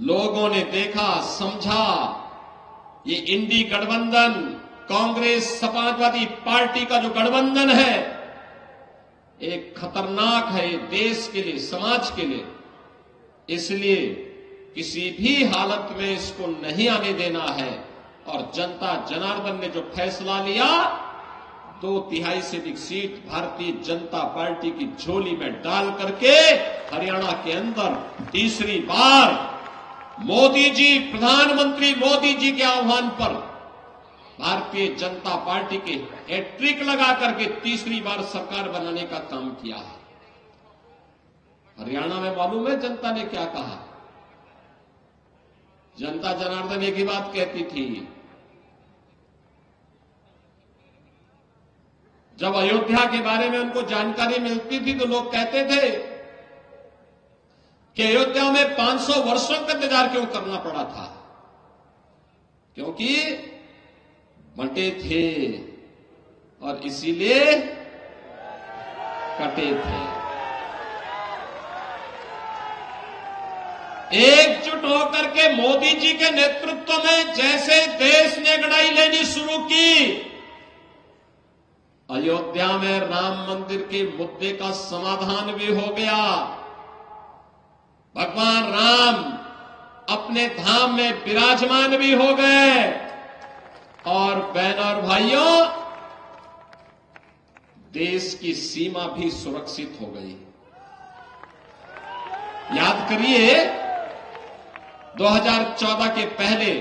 लोगों ने देखा, समझा, ये इंडी गठबंधन, कांग्रेस समाजवादी पार्टी का जो गठबंधन है, एक खतरनाक है ये देश के लिए, समाज के लिए। इसलिए किसी भी हालत में इसको नहीं आने देना है। और जनता जनार्दन ने जो फैसला लिया, 2/3 से अधिक सीट भारतीय जनता पार्टी की झोली में डाल करके हरियाणा के अंदर तीसरी बार मोदी जी, प्रधानमंत्री मोदी जी के आह्वान पर भारतीय जनता पार्टी के हैट्रिक लगा करके तीसरी बार सरकार बनाने का काम किया है। हरियाणा में मालूम है जनता ने क्या कहा? जनता जनार्दन एक ही बात कहती थी, जब अयोध्या के बारे में उनको जानकारी मिलती थी तो लोग कहते थे कि अयोध्या में 500 वर्षों का इंतजार क्यों करना पड़ा था? क्योंकि बंटे थे और इसीलिए कटे थे। एकजुट होकर के मोदी जी के नेतृत्व में जैसे देश ने लड़ाई लेनी शुरू की, अयोध्या में राम मंदिर के मुद्दे का समाधान भी हो गया। भगवान राम अपने धाम में विराजमान भी हो गए। और बहनों और भाइयों, देश की सीमा भी सुरक्षित हो गई। याद करिए, 2014 के पहले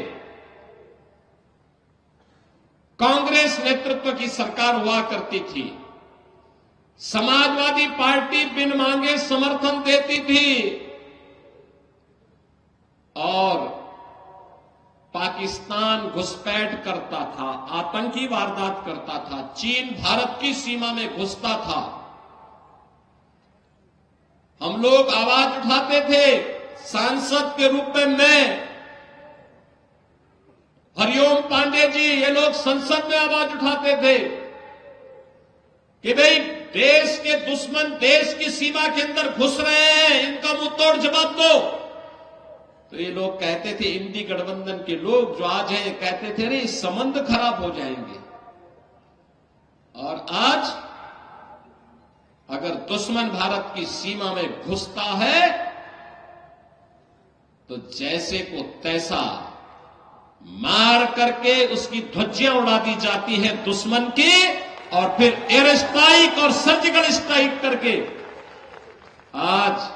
कांग्रेस नेतृत्व की सरकार हुआ करती थी। समाजवादी पार्टी बिन मांगे समर्थन देती थी और पाकिस्तान घुसपैठ करता था, आतंकी वारदात करता था, चीन भारत की सीमा में घुसता था। हम लोग आवाज उठाते थे, सांसद के रूप में मैं, हरिओम पांडे जी, ये लोग संसद में आवाज उठाते थे कि भाई देश के दुश्मन देश की सीमा के अंदर घुस रहे हैं, इनका मुंह तोड़ जवाब दो। तो ये लोग कहते थे, इंडी गठबंधन के लोग जो आज हैं, ये कहते थे अरे संबंध खराब हो जाएंगे। और आज अगर दुश्मन भारत की सीमा में घुसता है तो जैसे को तैसा मार करके उसकी ध्वजियां उड़ा दी जाती हैं दुश्मन की, और फिर एयर स्ट्राइक और सर्जिकल स्ट्राइक करके आज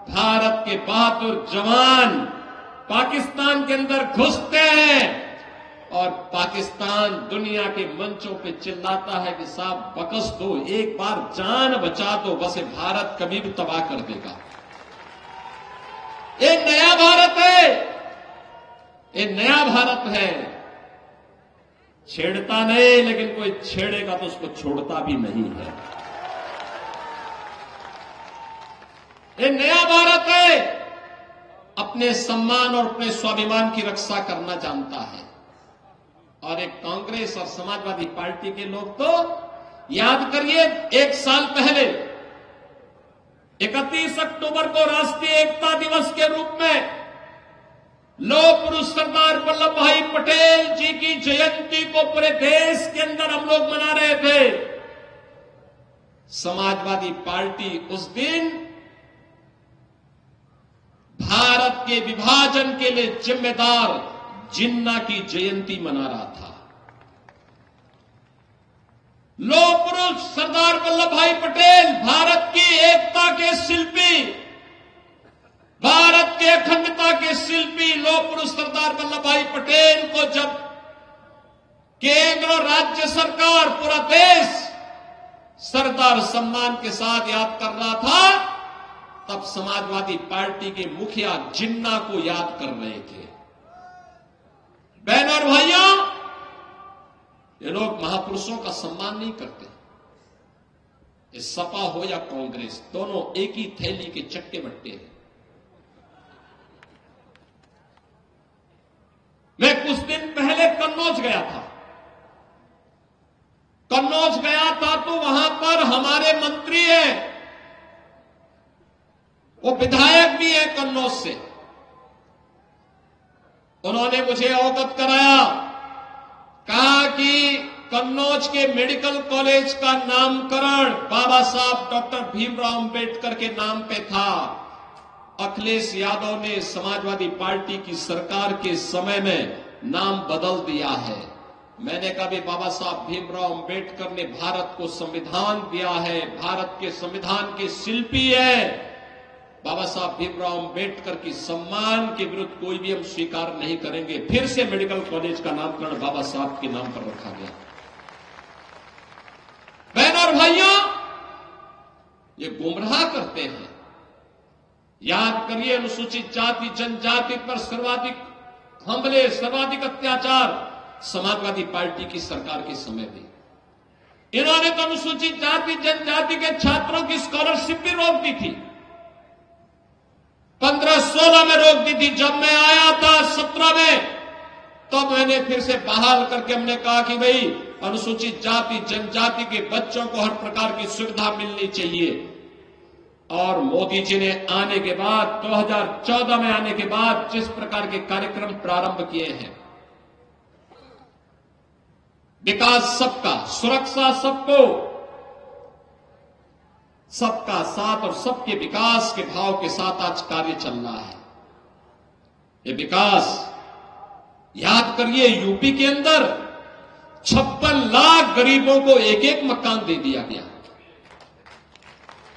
भारत के बहादुर जवान पाकिस्तान के अंदर घुसते हैं और पाकिस्तान दुनिया के मंचों पे चिल्लाता है कि साहब बकस दो, एक बार जान बचा दो, बस ये भारत कभी भी तबाह कर देगा। ये नया भारत है, ये नया भारत है। छेड़ता नहीं, लेकिन कोई छेड़ेगा तो उसको छोड़ता भी नहीं है। ये नया भारत है, अपने सम्मान और अपने स्वाभिमान की रक्षा करना जानता है। और एक कांग्रेस और समाजवादी पार्टी के लोग तो याद करिए, एक साल पहले 31 अक्टूबर को राष्ट्रीय एकता दिवस के रूप में लौह पुरुष सरदार वल्लभ भाई पटेल जी की जयंती को पूरे देश के अंदर हम लोग मना रहे थे। समाजवादी पार्टी उस दिन भारत के विभाजन के लिए जिम्मेदार जिन्ना की जयंती मना रहा था। लौह पुरुष सरदार वल्लभ भाई पटेल, भारत की एकता के शिल्पी, भारत के अखंडता के शिल्पी लौह पुरुष सरदार वल्लभ भाई पटेल को जब केंद्र और राज्य सरकार, पूरा देश सरदार सम्मान के साथ याद कर रहा था, तब समाजवादी पार्टी के मुखिया जिन्ना को याद कर रहे थे। बहनों और भाइयों, ये लोग महापुरुषों का सम्मान नहीं करते। ये सपा हो या कांग्रेस, दोनों एक ही थैली के चट्टे बट्टे हैं। मैं कुछ दिन पहले कन्नौज गया था। कन्नौज गया था तो वहां पर हमारे मंत्री हैं, वो विधायक भी है कन्नौज से, उन्होंने मुझे अवगत कराया, कहा कि कन्नौज के मेडिकल कॉलेज का नामकरण बाबा साहब डॉक्टर भीमराव अंबेडकर के नाम पे था। अखिलेश यादव ने समाजवादी पार्टी की सरकार के समय में नाम बदल दिया है। मैंने कहा भी बाबा साहब भीमराव अंबेडकर ने भारत को संविधान दिया है, भारत के संविधान के शिल्पी है। बाबा साहब भीमराव अंबेडकर की सम्मान के विरुद्ध कोई भी हम स्वीकार नहीं करेंगे। फिर से मेडिकल कॉलेज का नामकरण बाबा साहब के नाम पर रखा गया। बहनों और भाइयों, ये गुमराह करते हैं। याद करिए, अनुसूचित जाति जनजाति पर सर्वाधिक हमले, सर्वाधिक अत्याचार समाजवादी पार्टी की सरकार के समय में। इन्होंने तो अनुसूचित जाति जनजाति के छात्रों की स्कॉलरशिप भी रोक दी थी। 15-16 में रोक दी थी। जब मैं आया था 17 में, तब मैंने फिर से बहाल करके हमने कहा कि भाई अनुसूचित जाति जनजाति के बच्चों को हर प्रकार की सुविधा मिलनी चाहिए। और मोदी जी ने आने के बाद, 2014 में आने के बाद जिस प्रकार के कार्यक्रम प्रारंभ किए हैं, विकास सबका, सुरक्षा सबको, सबका साथ और सबके विकास के भाव के साथ आज कार्य चल रहा है। ये विकास, याद करिए, यूपी के अंदर 56 लाख गरीबों को एक एक मकान दे दिया गया।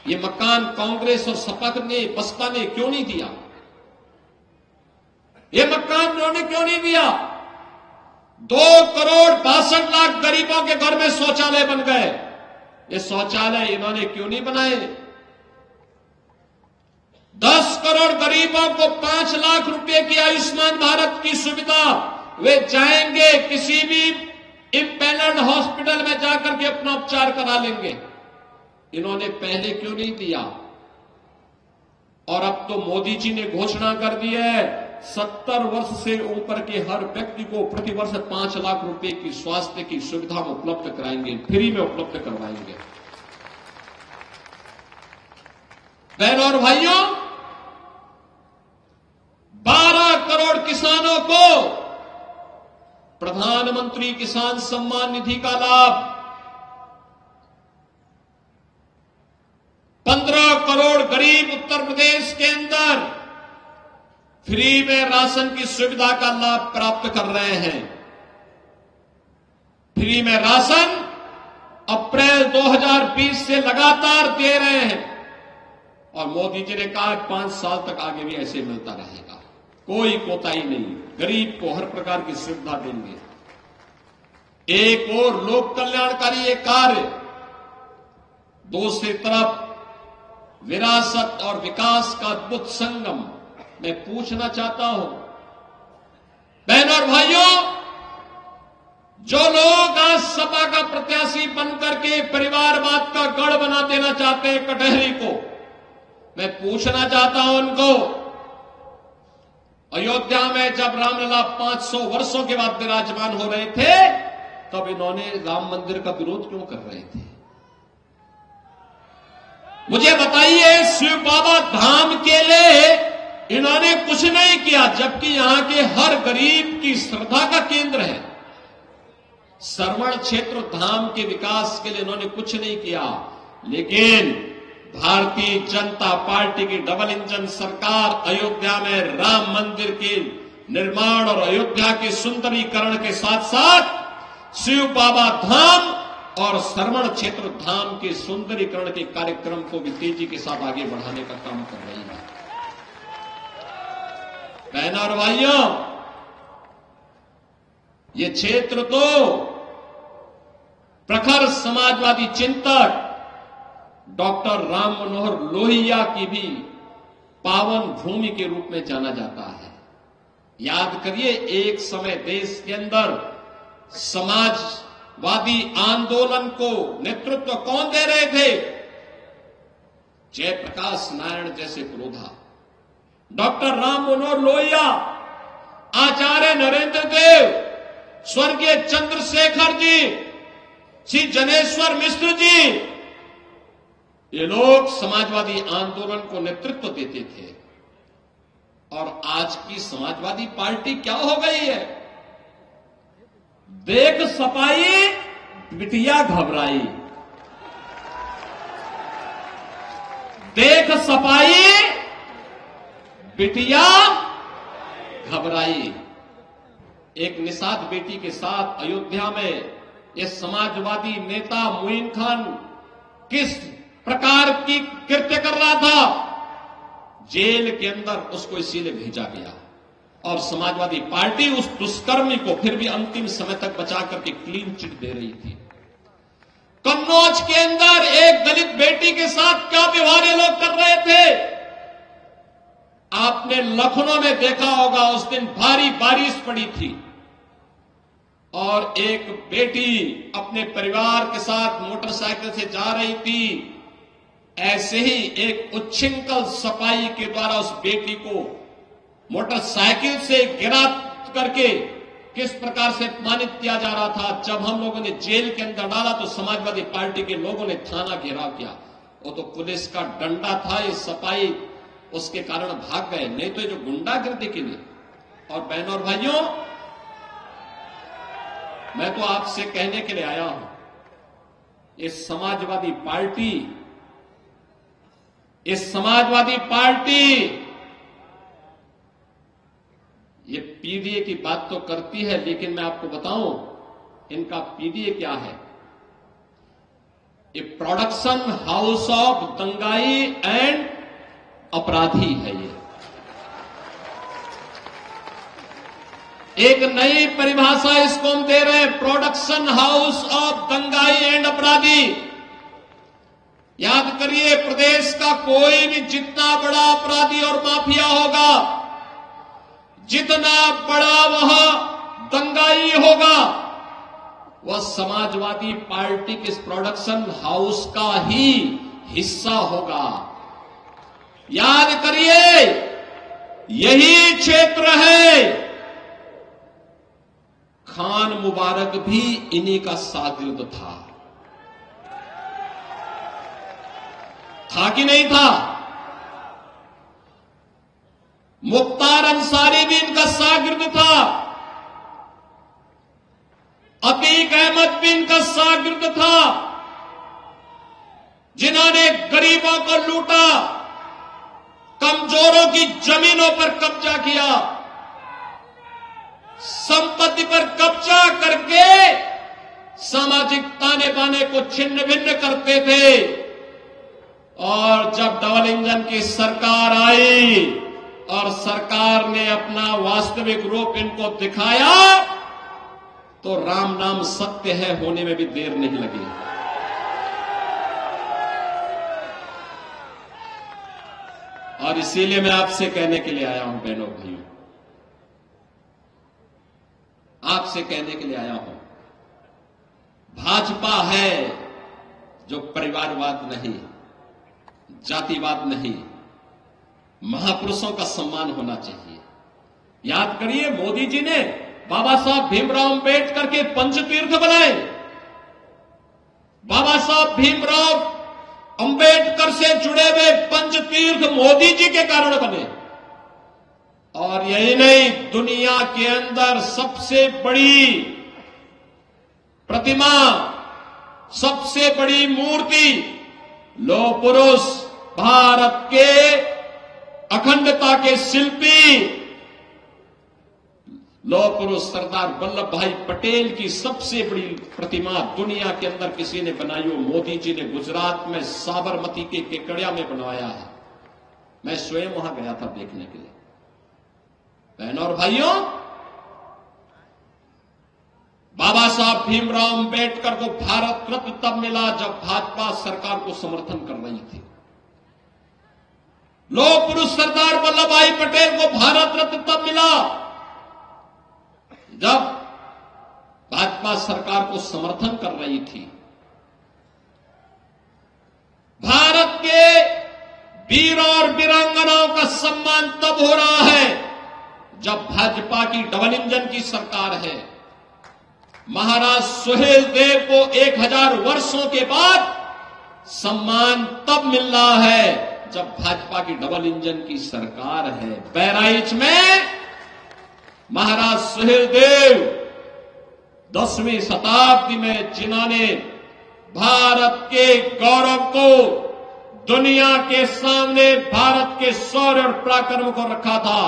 ये मकान कांग्रेस और सपा ने, बसपा ने क्यों नहीं दिया? ये मकान उन्होंने क्यों नहीं दिया? 2,62,00,000 गरीबों के घर में शौचालय बन गए। ये शौचालय इन्होंने क्यों नहीं बनाए? 10 करोड़ गरीबों को 5 लाख रुपए की आयुष्मान भारत की सुविधा, वे जाएंगे किसी भी इंपैनल्ड हॉस्पिटल में जाकर के अपना उपचार करा लेंगे। इन्होंने पहले क्यों नहीं दिया? और अब तो मोदी जी ने घोषणा कर दी है, 70 वर्ष से ऊपर के हर व्यक्ति को प्रतिवर्ष 5 लाख रुपए की स्वास्थ्य की सुविधा उपलब्ध कराएंगे, फ्री में उपलब्ध करवाएंगे। बहनों और भाइयों, 12 करोड़ किसानों को प्रधानमंत्री किसान सम्मान निधि का लाभ, 15 करोड़ गरीब उत्तर प्रदेश के अंदर फ्री में राशन की सुविधा का लाभ प्राप्त कर रहे हैं। फ्री में राशन अप्रैल 2020 से लगातार दे रहे हैं। और मोदी जी ने कहा 5 साल तक आगे भी ऐसे मिलता रहेगा, कोई कोताही नहीं, गरीब को हर प्रकार की सुविधा देंगे। एक और लोक कल्याणकारी एक कार्य, दूसरी तरफ विरासत और विकास का अद्भुत संगम। मैं पूछना चाहता हूं बहनों और भाइयों, जो लोग आज सपा का प्रत्याशी बनकर के परिवारवाद का गढ़ बना देना चाहते हैं कटहरी को, मैं पूछना चाहता हूं उनको, अयोध्या में जब रामलला 500 वर्षों के बाद विराजमान हो रहे थे, तब इन्होंने राम मंदिर का विरोध क्यों कर रहे थे? मुझे बताइए, शिव बाबा धाम के लिए इन्होंने कुछ नहीं किया, जबकि यहां के हर गरीब की श्रद्धा का केंद्र है। श्रवण क्षेत्र धाम के विकास के लिए इन्होंने कुछ नहीं किया। लेकिन भारतीय जनता पार्टी की डबल इंजन सरकार अयोध्या में राम मंदिर के निर्माण और अयोध्या के सुंदरीकरण के साथ साथ शिव बाबा धाम और श्रवण क्षेत्र धाम के सुंदरीकरण के कार्यक्रम को भी तेजी के साथ आगे बढ़ाने का काम कर रही है। बहनों और भाइयों, ये क्षेत्र तो प्रखर समाजवादी चिंतक डॉक्टर राम मनोहर लोहिया की भी पावन भूमि के रूप में जाना जाता है। याद करिए, एक समय देश के अंदर समाजवादी आंदोलन को नेतृत्व कौन दे रहे थे? जयप्रकाश नारायण जैसे पुरोधा, डॉक्टर राम मनोहर लोहिया, आचार्य नरेंद्र देव, स्वर्गीय चंद्रशेखर जी, श्री जनेश्वर मिश्र जी, ये लोग समाजवादी आंदोलन को नेतृत्व देते थे। और आज की समाजवादी पार्टी क्या हो गई है? देख सपाई बिटिया घबराई, देख सपाई बिटिया घबराई। एक निषाद बेटी के साथ अयोध्या में यह समाजवादी नेता मोइन खान किस प्रकार की कृत्य कर रहा था, जेल के अंदर उसको इसीलिए भेजा गया और समाजवादी पार्टी उस दुष्कर्मी को फिर भी अंतिम समय तक बचा करके क्लीन चिट दे रही थी। कन्नौज के अंदर एक दलित बेटी के साथ क्या व्यवहार ये लोग कर रहे थे, आपने लखनऊ में देखा होगा। उस दिन भारी बारिश पड़ी थी और एक बेटी अपने परिवार के साथ मोटरसाइकिल से जा रही थी। ऐसे ही एक उच्छृंखल सपाई के द्वारा उस बेटी को मोटरसाइकिल से गिरा करके किस प्रकार से अपमानित किया जा रहा था। जब हम लोगों ने जेल के अंदर डाला तो समाजवादी पार्टी के लोगों ने थाना घेराव किया। वो तो पुलिस का डंडा था, ये सपाई उसके कारण भाग गए, नहीं तो ये जो गुंडागर्दी के लिए। और बहनों और भाइयों, मैं तो आपसे कहने के लिए आया हूं, ये समाजवादी पार्टी ये पीडीए की बात तो करती है, लेकिन मैं आपको बताऊं इनका पीडीए क्या है। ये प्रोडक्शन हाउस ऑफ दंगाई एंड अपराधी है। ये एक नई परिभाषा इसको हम दे रहे हैं, प्रोडक्शन हाउस ऑफ दंगाई एंड अपराधी। याद करिए, प्रदेश का कोई भी जितना बड़ा अपराधी और माफिया होगा, जितना बड़ा वह दंगाई होगा, वह समाजवादी पार्टी के इस प्रोडक्शन हाउस का ही हिस्सा होगा। याद करिए, यही क्षेत्र है, खान मुबारक भी इन्हीं का शागिर्द था कि नहीं था? मुख्तार अंसारी भी इनका शागिर्द था, अतीक अहमद भी इनका शागिर्द था, जिन्होंने गरीबों को लूटा, कमजोरों की जमीनों पर कब्जा किया, संपत्ति पर कब्जा करके सामाजिक ताने बाने को छिन्न भिन्न करते थे। और जब डबल इंजन की सरकार आई और सरकार ने अपना वास्तविक रूप इनको दिखाया, तो राम नाम सत्य है होने में भी देर नहीं लगी। और इसीलिए मैं आपसे कहने के लिए आया हूं, बहनों भाइयों, आपसे कहने के लिए आया हूं, भाजपा है जो परिवारवाद नहीं, जातिवाद नहीं, महापुरुषों का सम्मान होना चाहिए। याद करिए, मोदी जी ने बाबा साहब भीमराव अंबेडकर के पंचतीर्थ बनाए। बाबा साहब भीमराव अंबेडकर से जुड़े हुए पंचतीर्थ मोदी जी के कारण बने। और यही नहीं, दुनिया के अंदर सबसे बड़ी प्रतिमा, सबसे बड़ी मूर्ति, लौह पुरुष, भारत के अखंडता के शिल्पी, लौह पुरुष सरदार वल्लभ भाई पटेल की सबसे बड़ी प्रतिमा दुनिया के अंदर किसी ने बनाई हो, मोदी जी ने गुजरात में साबरमती के केकड़िया में बनवाया है। मैं स्वयं वहां गया था देखने के लिए। बहनों और भाइयों, बाबा साहब भीमराव अंबेडकर को भारत रत्न तब मिला जब भाजपा सरकार को समर्थन कर रही थी। लौह पुरुष सरदार वल्लभ भाई पटेल को भारत रत्न तब मिला जब भाजपा सरकार को समर्थन कर रही थी। भारत के वीर और वीरांगनाओं का सम्मान तब हो रहा है जब भाजपा की डबल इंजन की सरकार है। महाराज सुहेल देव को 1000 वर्षों के बाद सम्मान तब मिल रहा है जब भाजपा की डबल इंजन की सरकार है। बहराइच में महाराज सुहेलदेव 10वीं शताब्दी में जिन्होंने भारत के गौरव को दुनिया के सामने भारत के शौर्य और पराक्रम को रखा था,